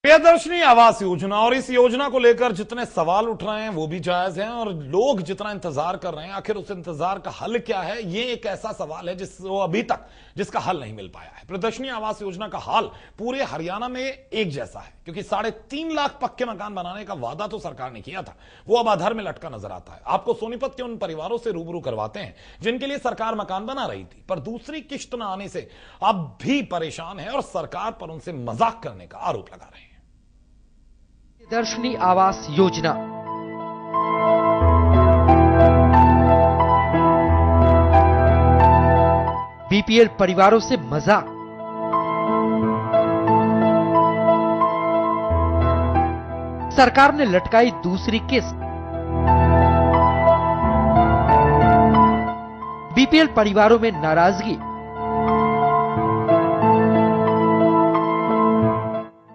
प्रियदर्शनी आवास योजना और इस योजना को लेकर जितने सवाल उठ रहे हैं वो भी जायज हैं और लोग जितना इंतजार कर रहे हैं, आखिर उस इंतजार का हल क्या है, ये एक ऐसा सवाल है जिसको अभी तक जिसका हल नहीं मिल पाया है। प्रियदर्शनी आवास योजना का हाल पूरे हरियाणा में एक जैसा है, क्योंकि 3.5 लाख पक्के मकान बनाने का वादा तो सरकार ने किया था, वो अब आधार में लटका नजर आता है। आपको सोनीपत के उन परिवारों से रूबरू करवाते हैं जिनके लिए सरकार मकान बना रही थी, पर दूसरी किश्त न आने से अब भी परेशान है और सरकार पर उनसे मजाक करने का आरोप लगा रहे हैं। प्रियदर्शनी आवास योजना बीपीएल परिवारों से मजाक। सरकार ने लटकाई दूसरी किस्त। बीपीएल परिवारों में नाराजगी।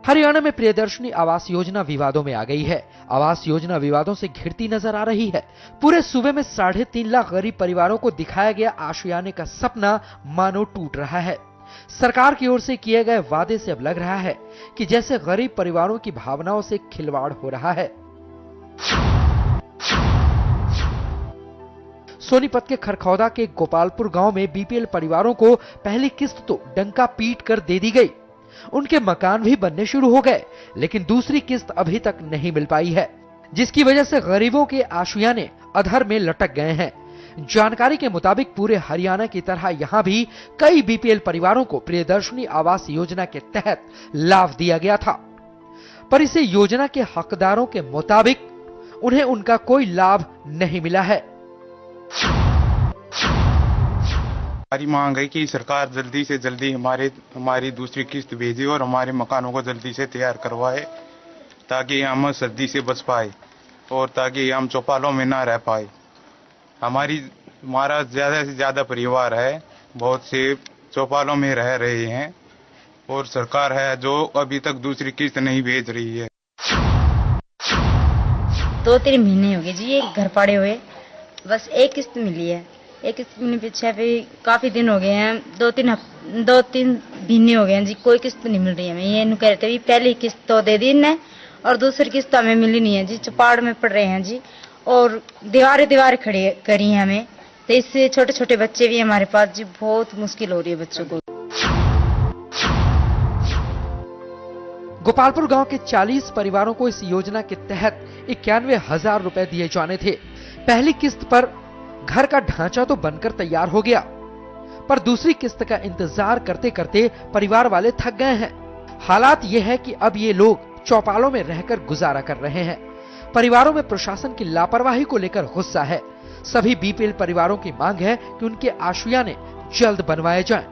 हरियाणा में प्रियदर्शनी आवास योजना विवादों में आ गई है। आवास योजना विवादों से घिरती नजर आ रही है। पूरे सूबे में 3.5 लाख गरीब परिवारों को दिखाया गया आशियाने का सपना मानो टूट रहा है। सरकार की ओर से किए गए वादे से अब लग रहा है कि जैसे गरीब परिवारों की भावनाओं से खिलवाड़ हो रहा है। सोनीपत के खरखौदा के गोपालपुर गांव में बीपीएल परिवारों को पहली किस्त तो डंका पीट कर दे दी गई। उनके मकान भी बनने शुरू हो गए, लेकिन दूसरी किस्त अभी तक नहीं मिल पाई है, जिसकी वजह से गरीबों के आशियाने अधर में लटक गए हैं। जानकारी के मुताबिक पूरे हरियाणा की तरह यहां भी कई बीपीएल परिवारों को प्रियदर्शनी आवास योजना के तहत लाभ दिया गया था, पर इसे योजना के हकदारों के मुताबिक उन्हें उनका कोई लाभ नहीं मिला है। हमारी मांग है कि सरकार जल्दी से जल्दी हमारी दूसरी किस्त भेजे और हमारे मकानों को जल्दी से तैयार करवाए, ताकि हम सर्दी से बच पाए और ताकि हम चौपालों में ना रह पाए। हमारा ज्यादा से ज्यादा परिवार है, बहुत से चौपालों में रह रहे हैं और सरकार है जो अभी तक दूसरी किस्त नहीं भेज रही है। 2-3 महीने हो गए जी ये घर पड़े हुए, बस एक किस्त मिली है। एक किस्त मिलने पीछे भी काफी दिन हो गए हैं, 2-3 महीने हो गए हैं जी, कोई किस्त नहीं मिल रही है। हमें ये कह रहे थे पहली किस्त तो दे दी ने और दूसरी किस्त तो हमें मिली नहीं है जी। चौपाड़ में पड़ रहे हैं जी और दीवारें खड़ी करी हैं हमें, तो इससे छोटे छोटे बच्चे भी हमारे पास जी, बहुत मुश्किल हो रही है बच्चों को। गोपालपुर गांव के 40 परिवारों को इस योजना के तहत 91,000 रुपए दिए जाने थे। पहली किस्त पर घर का ढांचा तो बनकर तैयार हो गया, पर दूसरी किस्त का इंतजार करते करते परिवार वाले थक गए हैं। हालात यह है कि अब ये लोग चौपालों में रहकर गुजारा कर रहे हैं। परिवारों में प्रशासन की लापरवाही को लेकर गुस्सा है। सभी बीपीएल परिवारों की मांग है कि उनके आशियाने जल्द बनवाए जाएं।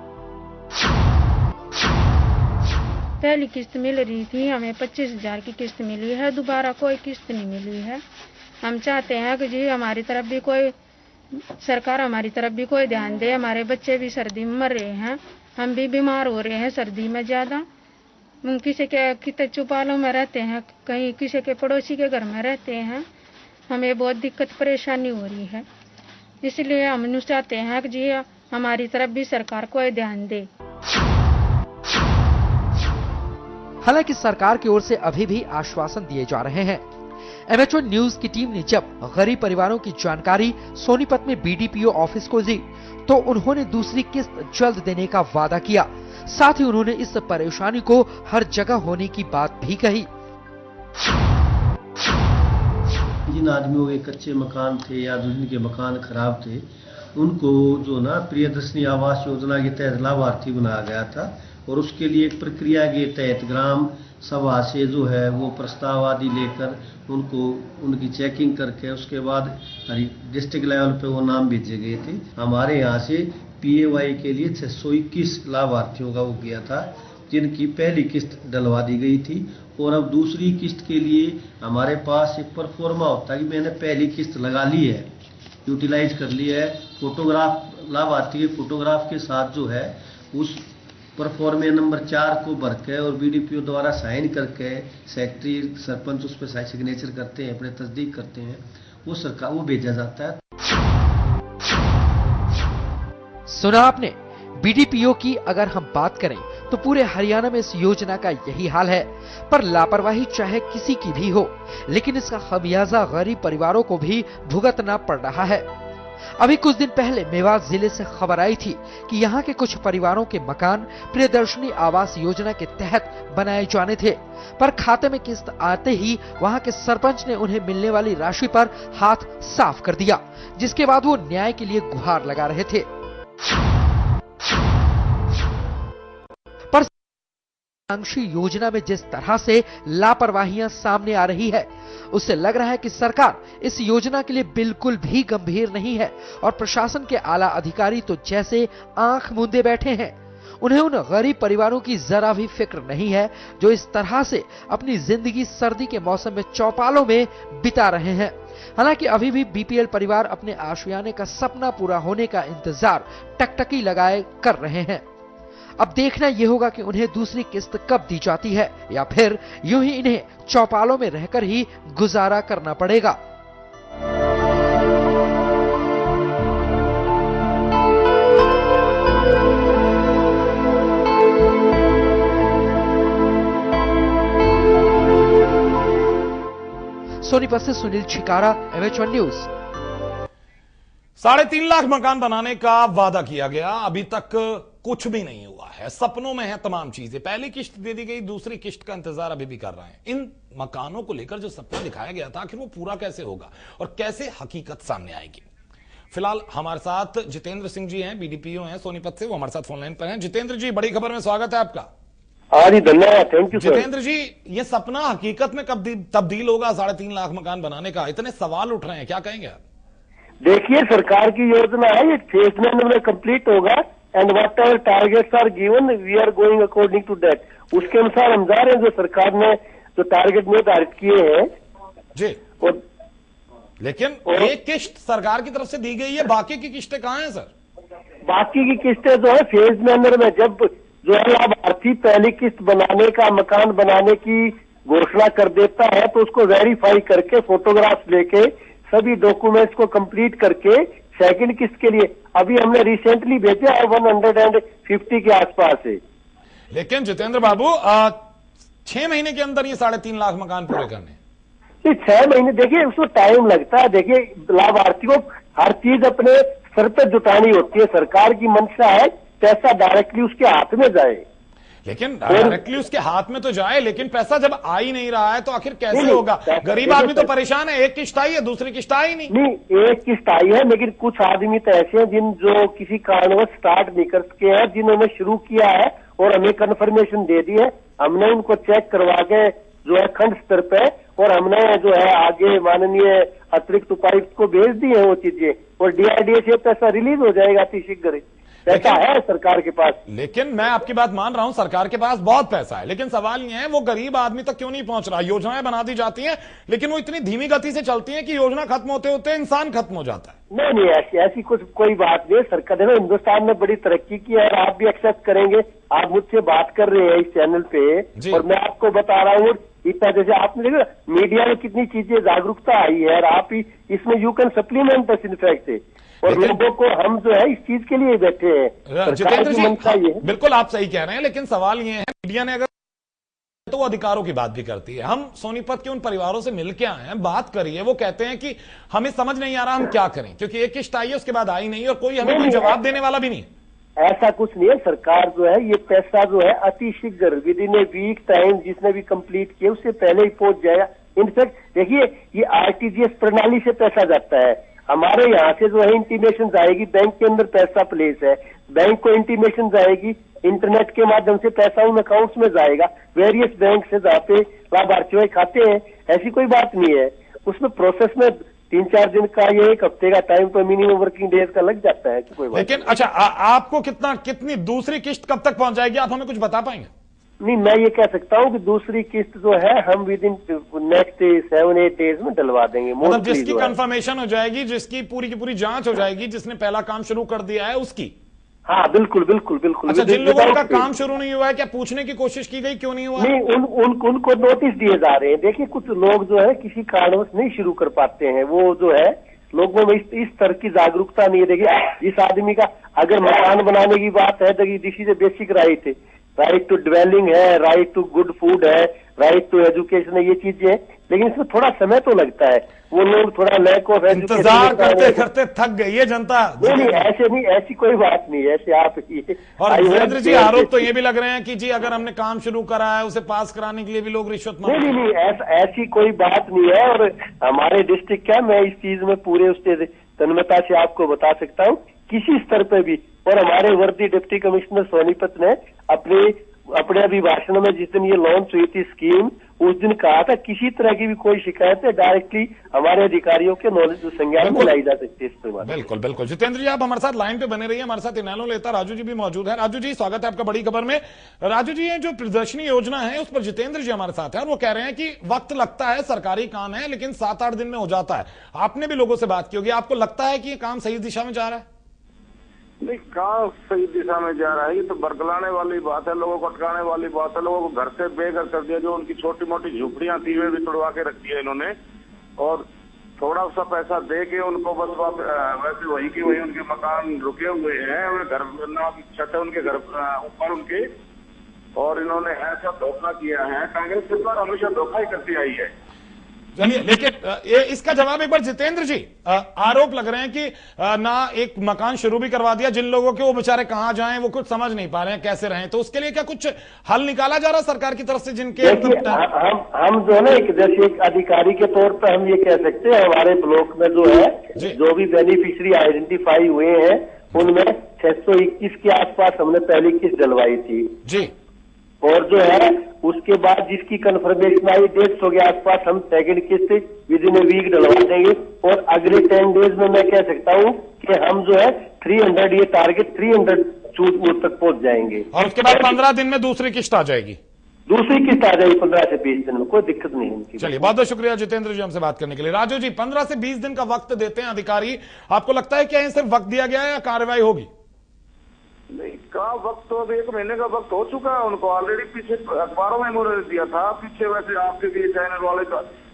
पहली किस्त मिल रही थी हमें 25,000 की किस्त मिली है, दोबारा कोई किस्त नहीं मिली है। हम चाहते हैं कि जी हमारी तरफ भी कोई सरकार हमारी तरफ भी कोई ध्यान दे। हमारे बच्चे भी सर्दी में मर रहे हैं, हम भी बीमार हो रहे हैं सर्दी में ज्यादा। किसी के कितने चौपालों में रहते हैं, कहीं किसी के पड़ोसी के घर में रहते हैं, हमें बहुत दिक्कत परेशानी हो रही है। इसलिए हम चाहते हैं कि जी हमारी तरफ भी सरकार कोई ध्यान दे। हालांकि सरकार की ओर से अभी भी आश्वासन दिए जा रहे हैं। एमएचओ न्यूज की टीम ने जब गरीब परिवारों की जानकारी सोनीपत में बीडीपीओ ऑफिस को दी, तो उन्होंने दूसरी किस्त जल्द देने का वादा किया। साथ ही उन्होंने इस परेशानी को हर जगह होने की बात भी कही। जिन आदमियों के कच्चे मकान थे या जिनके मकान खराब थे, उनको जो ना प्रियदर्शनी आवास योजना के तहत लाभार्थी बनाया गया था और उसके लिए एक प्रक्रिया के तहत ग्राम सभा से जो है वो प्रस्ताव आदि लेकर उनको उनकी चेकिंग करके उसके बाद डिस्ट्रिक्ट लेवल पे वो नाम भेजे गए थे। हमारे यहाँ से पीएवाई के लिए 621 लाभार्थियों का वो किया था, जिनकी पहली किस्त डलवा दी गई थी। और अब दूसरी किस्त के लिए हमारे पास एक परफॉर्मा होता है कि मैंने पहली किस्त लगा ली है, यूटिलाइज कर ली है। फोटोग्राफ लाभार्थी के फोटोग्राफ के साथ जो है उस परफॉर्मे नंबर 4 को भर के और बीडीपीओ द्वारा साइन करके सेक्रेटरी सरपंच उस पर सिग्नेचर करते हैं, अपने तस्दीक करते हैं, वो सरकार वो भेजा जाता है। सुना आपने, बीडीपीओ की अगर हम बात करें तो पूरे हरियाणा में इस योजना का यही हाल है। पर लापरवाही चाहे किसी की भी हो, लेकिन इसका खमियाजा गरीब परिवारों को भी भुगतना पड़ रहा है। अभी कुछ दिन पहले मेवात जिले से खबर आई थी कि यहाँ के कुछ परिवारों के मकान प्रियदर्शनी आवास योजना के तहत बनाए जाने थे, पर खाते में किस्त आते ही वहाँ के सरपंच ने उन्हें मिलने वाली राशि पर हाथ साफ कर दिया, जिसके बाद वो न्याय के लिए गुहार लगा रहे थे। पर आकांक्षी योजना में जिस तरह से लापरवाहियां सामने आ रही है, उससे लग रहा है कि सरकार इस योजना के लिए बिल्कुल भी गंभीर नहीं है और प्रशासन के आला अधिकारी तो जैसे आंख मूंदे बैठे हैं। उन्हें उन गरीब परिवारों की जरा भी फिक्र नहीं है जो इस तरह से अपनी जिंदगी सर्दी के मौसम में चौपालों में बिता रहे हैं। हालांकि अभी भी बीपीएल परिवार अपने आशियाने का सपना पूरा होने का इंतजार टकटकी लगाए कर रहे हैं। अब देखना यह होगा कि उन्हें दूसरी किस्त कब दी जाती है, या फिर यूं ही इन्हें चौपालों में रहकर ही गुजारा करना पड़ेगा। सोनीपत से सुनील छिकारा, MH1 न्यूज। 3.5 लाख मकान बनाने का वादा किया गया, अभी तक कुछ भी नहीं हुआ है। सपनों में है तमाम चीजें। पहली किश्त दे दी गई, दूसरी किश्त का इंतजार अभी भी कर रहे हैं। इन मकानों को लेकर जो सपना दिखाया गया था, आखिर वो पूरा कैसे होगा और कैसे हकीकत सामने आएगी। फिलहाल हमारे साथ जितेंद्र सिंह जी हैं, BDPO हैं सोनीपत से, वो हमारे साथ फोनलाइन पर हैं। जितेंद्र जी, बड़ी खबर में स्वागत है आपका। हाँ जी, धन्यवाद, थैंक यू सर। जितेंद्र जी, ये सपना हकीकत में कब तब्दील होगा 3.5 लाख मकान बनाने का? इतने सवाल उठ रहे हैं, क्या कहेंगे आप? देखिए, सरकार की योजना है, ये फेज में कंप्लीट होगा and whatever targets are given we are going according to that. उसके अनुसार हम जा रहे हैं, जो सरकार ने जो टारगेट निर्धारित किए हैं जी। लेकिन एक किश्त सरकार की तरफ से दी गई है, बाकी की किस्तें कहाँ हैं सर? बाकी की किस्तें जो है फेज मैनर में, जब जो है लाभार्थी पहली किस्त बनाने का, मकान बनाने की घोषणा कर देता है, तो उसको वेरीफाई करके फोटोग्राफ लेके सभी डॉक्यूमेंट्स को कंप्लीट करके सेकंड किस्त के लिए अभी हमने रिसेंटली भेजा है 150 के आसपास है। लेकिन जितेंद्र बाबू, 6 महीने के अंदर ये 3.5 लाख मकान पूरे करने, 6 महीने देखिए उसको टाइम लगता है। देखिए, लाभार्थी को हर चीज अपने सर पर जुटानी होती है। सरकार की मंशा है पैसा डायरेक्टली उसके हाथ में जाए, लेकिन डायरेक्टली उसके हाथ में तो जाए, लेकिन पैसा जब आ ही नहीं रहा है तो आखिर कैसे होगा? गरीब आदमी तो परेशान है। एक किस्त आई है, दूसरी किस्त आई नहीं। एक किस्त आई है, लेकिन कुछ आदमी तो ऐसे हैं जिन जो किसी कारणवश स्टार्ट नहीं कर सके हैं, जिन्होंने शुरू किया है और हमें कंफर्मेशन दे दी है। हमने उनको चेक करवा के जो है खंड स्तर पे, और हमने जो है आगे माननीय अतिरिक्त उपायुक्त को भेज दी है वो चीजें, और DRDA से पैसा रिलीज हो जाएगा अतिशीघ्र। पैसा है सरकार के पास। लेकिन मैं आपकी बात मान रहा हूं, सरकार के पास बहुत पैसा है, लेकिन सवाल यह है वो गरीब आदमी तक क्यों नहीं पहुंच रहा? योजनाएं बना दी जाती हैं, लेकिन वो इतनी धीमी गति से चलती हैं कि योजना खत्म होते होते इंसान खत्म हो जाता है। नहीं, ऐसी कोई बात नहीं। सरकार देखो, हिंदुस्तान ने बड़ी तरक्की की है, आप भी एक्सेप्ट करेंगे। आप मुझसे बात कर रहे हैं इस चैनल पे, और मैं आपको बता रहा हूँ इतना, जैसे आपने देखा मीडिया में कितनी चीजें जागरूकता आई है, और आप ही इसमें you can supplement this in fact, और लोगों को हम जो है इस चीज के लिए बैठे हैं। जितेंद्र जी, बिल्कुल आप सही कह रहे हैं, लेकिन सवाल ये है, मीडिया ने अगर तो वो अधिकारों की बात भी करती है। हम सोनीपत के उन परिवारों से मिलके आए हैं, बात करिए, वो कहते हैं कि हमें समझ नहीं आ रहा हम क्या करें, क्योंकि एक किस्त आई है उसके बाद आई नहीं, और कोई हमें कोई जवाब देने वाला भी नहीं। ऐसा कुछ नहीं है। सरकार जो है ये पैसा जो है अतिशीघ्र within a week time, जिसने भी कंप्लीट किया उससे पहले ही पहुंच जाएगा। इनफैक्ट देखिए, ये RTGS प्रणाली से पैसा जाता है। हमारे यहाँ से जो है इंटीमेशन जाएगी, बैंक के अंदर पैसा प्लेस है, बैंक को इंटीमेशन जाएगी, इंटरनेट के माध्यम से पैसा उन अकाउंट्स में जाएगा, वेरियस बैंक से जहाँ पे लाभार्थियों के खाते हैं। ऐसी कोई बात नहीं है, उसमें प्रोसेस में 3-4 दिन का, ये 1 हफ्ते का टाइम तो मिनिमम वर्किंग डेज का लग जाता है। कोई बात लेकिन अच्छा, आपको कितनी दूसरी किस्त कब तक पहुंच जाएगी, आप हमें कुछ बता पाएंगे? नहीं, मैं ये कह सकता हूँ कि दूसरी किस्त जो है हम विद इन नेक्स्ट 7-8 डेज में डलवा देंगे। मतलब जिसकी कंफर्मेशन हो जाएगी, जिसकी पूरी की पूरी जांच हो जाएगी, जिसने पहला काम शुरू कर दिया है उसकी। हाँ, बिल्कुल बिल्कुल बिल्कुल। अच्छा, जिन लोगों का काम शुरू नहीं हुआ है, क्या पूछने की कोशिश की गई क्यों नहीं हुआ? नहीं, उनको नोटिस दिए जा रहे हैं। देखिए, कुछ लोग जो है किसी कारणवश नहीं शुरू कर पाते हैं, वो जो है लोगों में इस तरह की जागरूकता नहीं है। देखिए, इस आदमी का अगर मकान बनाने की बात है तो this is a basic right है। राइट टू ड्वेलिंग है, राइट टू गुड फूड है, राइट टू एजुकेशन है, ये चीजें हैं, लेकिन इसमें थोड़ा समय तो लगता है। वो लोग थोड़ा लैक ऑफ इंतजार करते करते थक गई है जनता। नहीं, ऐसे नहीं, ऐसी कोई बात नहीं, ऐसे आप और जितेंद्र जी आरोप तो ये भी लग रहे हैं कि जी अगर हमने काम शुरू करा है उसे पास कराने के लिए भी लोग रिश्वत मांग रहे हैं। नहीं, ऐसी कोई बात नहीं है। और हमारे डिस्ट्रिक्ट क्या, मैं इस चीज में पूरे उससे तन्मयता से आपको बता सकता हूँ, किसी स्तर पे भी। और हमारे वर्दी डिप्टी कमिश्नर सोनीपत ने अपने अभिभाषण में जिस दिन ये लॉन्च हुई थी स्कीम, उस दिन कहा था किसी तरह की भी कोई शिकायत है डायरेक्टली हमारे अधिकारियों के नॉलेज संज्ञान में लाई जा सकती है इस पर। बिल्कुल बिल्कुल। जितेंद्र जी आप हमारे साथ लाइन पे बने रहिए, हमारे साथ इनेलो नेता राजू जी भी मौजूद है। राजू जी स्वागत है आपका बड़ी खबर में। राजू जी ये जो प्रदर्शनी योजना है उस पर जितेंद्र जी हमारे साथ है और वो कह रहे हैं कि वक्त लगता है, सरकारी काम है, लेकिन 7-8 दिन में हो जाता है। आपने भी लोगों से बात की होगी, आपको लगता है कि ये काम सही दिशा में जा रहा है? नहीं, कहाँ सही दिशा में जा रहा है, ये तो बरगलाने वाली बात है, लोगों को अटकाने वाली बात है। लोगों को घर से बेघर कर दिया, जो उनकी छोटी मोटी झुपड़ियां थी वे भी तोड़वा के रख दिया इन्होंने, और थोड़ा सा पैसा दे के उनको बस वैसे वही की वही उनके मकान रुके हुए हैं, घर ना छत है उनके घर ऊपर उनके, और इन्होंने ऐसा धोखा किया है। कांग्रेस सरकार हमेशा धोखा ही करती आई है। चलिए, लेकिन इसका जवाब एक बार जितेंद्र जी, आरोप लग रहे हैं कि ना एक मकान शुरू भी करवा दिया, जिन लोगों के वो बेचारे कहां जाएं वो कुछ समझ नहीं पा रहे हैं कैसे रहें, तो उसके लिए क्या कुछ हल निकाला जा रहा है सरकार की तरफ से? जिनके हम जो है ना जैसे एक अधिकारी के तौर पर हम ये कह सकते हैं, हमारे ब्लॉक में जो है जो भी बेनिफिशियरी आइडेंटिफाई हुए हैं उनमें 621 के आसपास हमने पहली किस्त डलवाई थी जी, और जो है उसके बाद जिसकी कंफर्मेशन आई 150 के आसपास हम सेकंड किस्त विद इन ए वीक डलवा देंगे। और अगले 10 डेज में मैं कह सकता हूँ कि हम जो है 300 ये टारगेट 300 तक पहुंच जाएंगे। और उसके बाद 15 दिन में दूसरी किस्त आ जाएगी। दूसरी किस्त आ जाएगी 15 से 20 दिन में, कोई दिक्कत नहीं है। चलिए, बहुत बहुत शुक्रिया जितेंद्र जी हमसे बात करने के लिए। राजू जी 15 से 20 दिन का वक्त देते हैं अधिकारी, आपको लगता है क्या सिर्फ वक्त दिया गया है या कार्रवाई होगी? नहीं, का वक्त तो अभी 1 महीने का वक्त हो चुका है उनको ऑलरेडी। पीछे अखबारों में इन्होंने दिया था, पीछे वैसे आपके भी चैनल वाले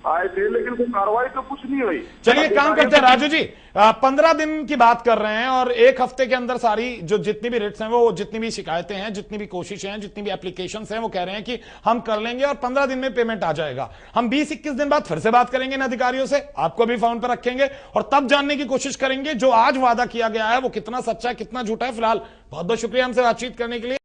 आए थे, लेकिन कोई कार्रवाई तो कुछ नहीं हुई। चलिए काम करते हैं राजू जी, 15 दिन की बात कर रहे हैं और 1 हफ्ते के अंदर सारी जो जितनी भी रिट्स हैं, वो जितनी भी शिकायतें हैं, जितनी भी कोशिशें हैं, जितनी भी एप्लीकेशंस हैं, वो कह रहे हैं कि हम कर लेंगे और 15 दिन में पेमेंट आ जाएगा। हम 20-21 दिन बाद फिर से बात करेंगे इन अधिकारियों से, आपको भी फोन पर रखेंगे और तब जानने की कोशिश करेंगे जो आज वादा किया गया है वो कितना सच्चा है, कितना झूठा है। फिलहाल बहुत बहुत शुक्रिया हमसे बातचीत करने के लिए।